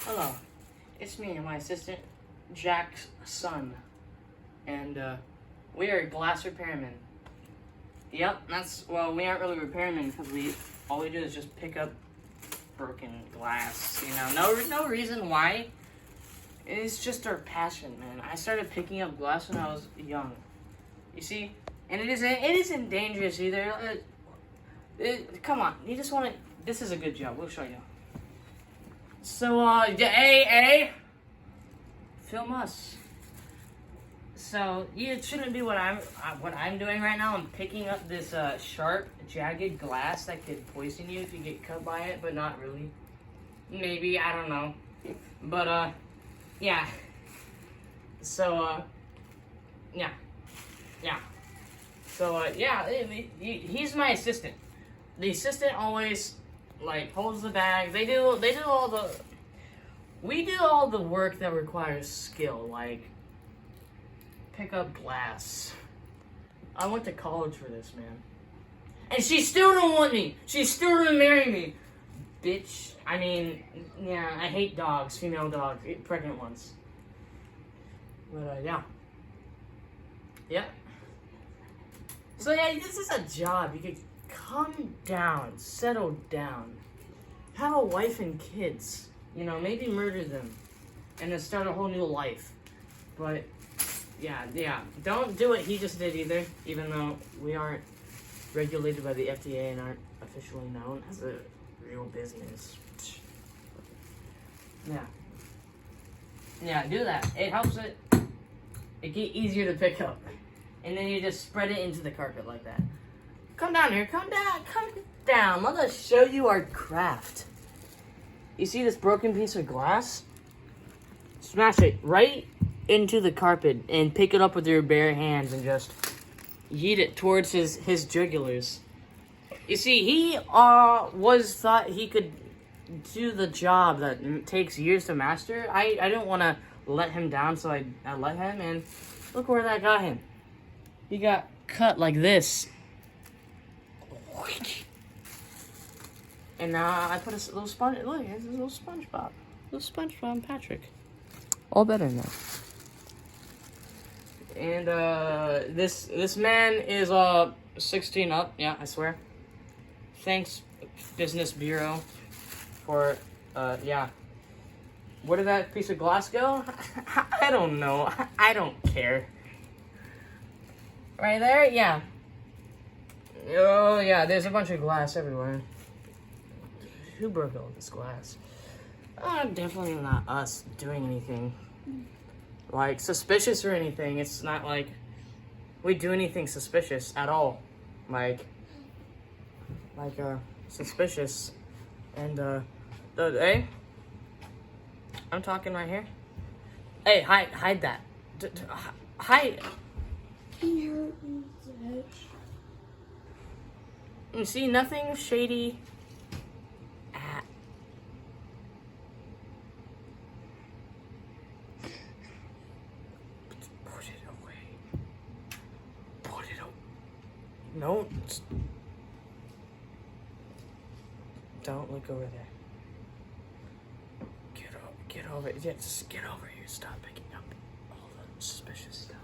Hello, it's me and my assistant, Jack's son, and we are glass repairmen. Yep, we aren't really repairmen because all we do is just pick up broken glass. You know, no reason why. It's just our passion, man. I started picking up glass when I was young. You see, and it isn't dangerous either. Come on, you just want to. This is a good job. We'll show you. So, hey, film us. So, it shouldn't be what I'm doing right now. I'm picking up this sharp, jagged glass that could poison you if you get cut by it, but not really. Maybe, I don't know. But, yeah. So, yeah. So, he's my assistant. The assistant always holds the bag. We do all the work that requires skill, like pick up glass. I went to college for this, man. And she still don't want me. She still didn't marry me. Bitch. I mean, yeah, I hate dogs, female dogs, pregnant ones. But, yeah. Yep. So, yeah, this is a job. You could calm down, settle down, have a wife and kids, maybe murder them, and then start a whole new life. But, yeah, don't do what he just did either, even though we aren't regulated by the FDA and aren't officially known as a real business. Yeah, do that. It helps it get easier to pick up. And then you just spread it into the carpet like that. Come down here, come down. Let us show you our craft. You see this broken piece of glass? Smash it right into the carpet and pick it up with your bare hands and just yeet it towards his jugulars. You see, he thought he could do the job that takes years to master. I didn't want to let him down, so I let him, and look where that got him. He got cut like this. And I put a little sponge. Look, here's a little SpongeBob. Little SpongeBob Patrick. All better now. And this man is 16 up. Yeah, I swear. Thanks, Business Bureau, for yeah. Where did that piece of glass go? I don't know. I don't care. Right there, yeah. Oh, yeah, there's a bunch of glass everywhere. Who broke all this glass? Definitely not us doing anything, suspicious or anything. It's not like we do anything suspicious at all. Suspicious. And, hey? I'm talking right here. Hey, hide that. Hide. You see, nothing shady. Put it away. Put it away. No. Don't look over there. Get over it. Yeah, just get over here. Stop picking up all the suspicious stuff.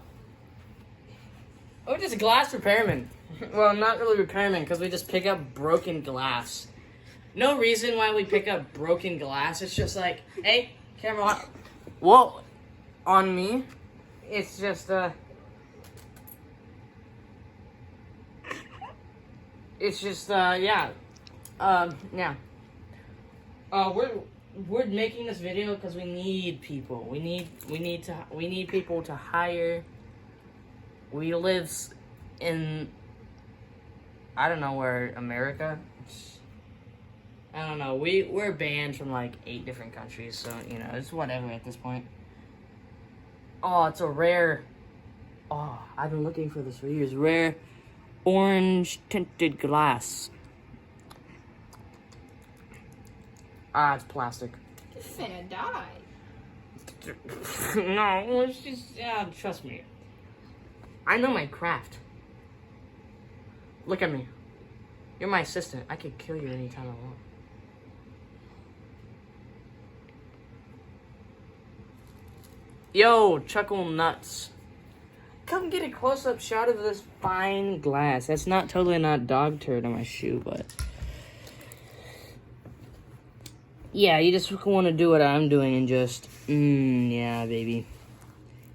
Oh, just glass repairman. Well, not really repairman, because we just pick up broken glass. No reason why we pick up broken glass. It's just like, hey, camera, whoa, on me. It's just, yeah. We're making this video because we need people. We need people to hire. We live in, I don't know where, America? I don't know. We're banned from 8 different countries, so, it's whatever at this point. Oh, it's a rare, I've been looking for this for years. Rare orange tinted glass. It's plastic. It's finna die. No, it's just, trust me. I know my craft. Look at me. You're my assistant. I could kill you anytime I want. Yo, Chuckle Nuts. Come get a close-up shot of this fine glass. That's not totally not dog turd on my shoe, but... Yeah, you just want to do what I'm doing and just... yeah, baby.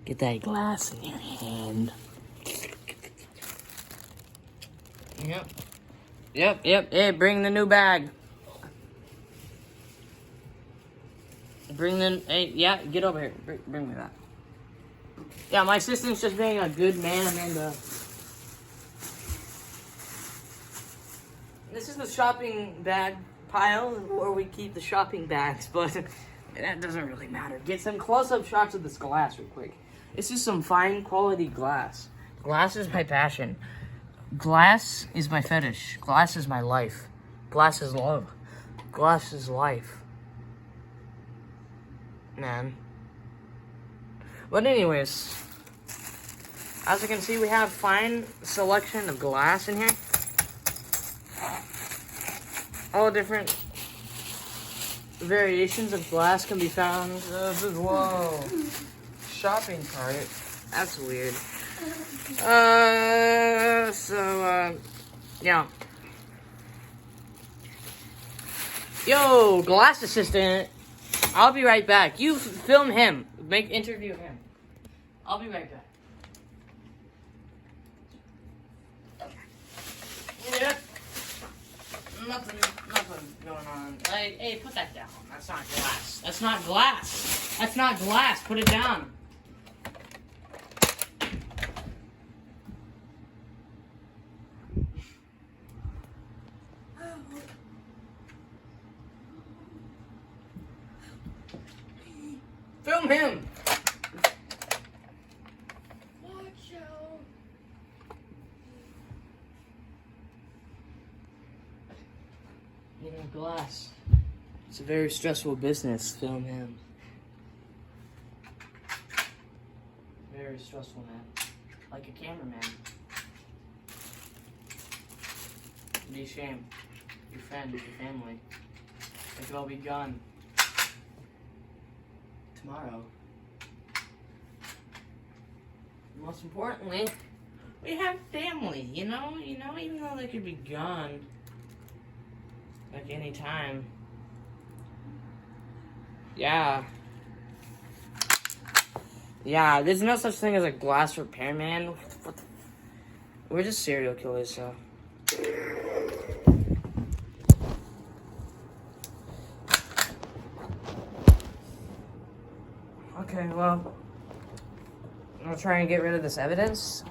Get that glass in your hand. Yep. Hey, bring the new bag. Hey, yeah, get over here. Bring me that. Yeah, my assistant's just being a good man, Amanda. This is the shopping bag pile where we keep the shopping bags, but that doesn't really matter. Get some close-up shots of this glass real quick. This is some fine quality glass. Glass is my passion. Glass is my fetish. Glass is my life. Glass is love. Glass is life. Man. But anyways, as you can see, we have fine selection of glass in here. All different variations of glass can be found. Whoa. Shopping cart. That's weird. Yeah. Yo, glass assistant. I'll be right back. You film him. Interview him. I'll be right back. Yep. Nothing going on. Hey, put that down. That's not glass. That's not glass. That's not glass. Put it down. Film him. Watch out. You know, glass. It's a very stressful business. Film him. Very stressful, man. Like a cameraman. Be ashamed. Your friends, your family. They could all be gone tomorrow. Most importantly, we have family, you know, even though they could be gone like any time. Yeah, there's no such thing as a glass repairman. We're just serial killers, so. Okay, well, I'm gonna try and get rid of this evidence.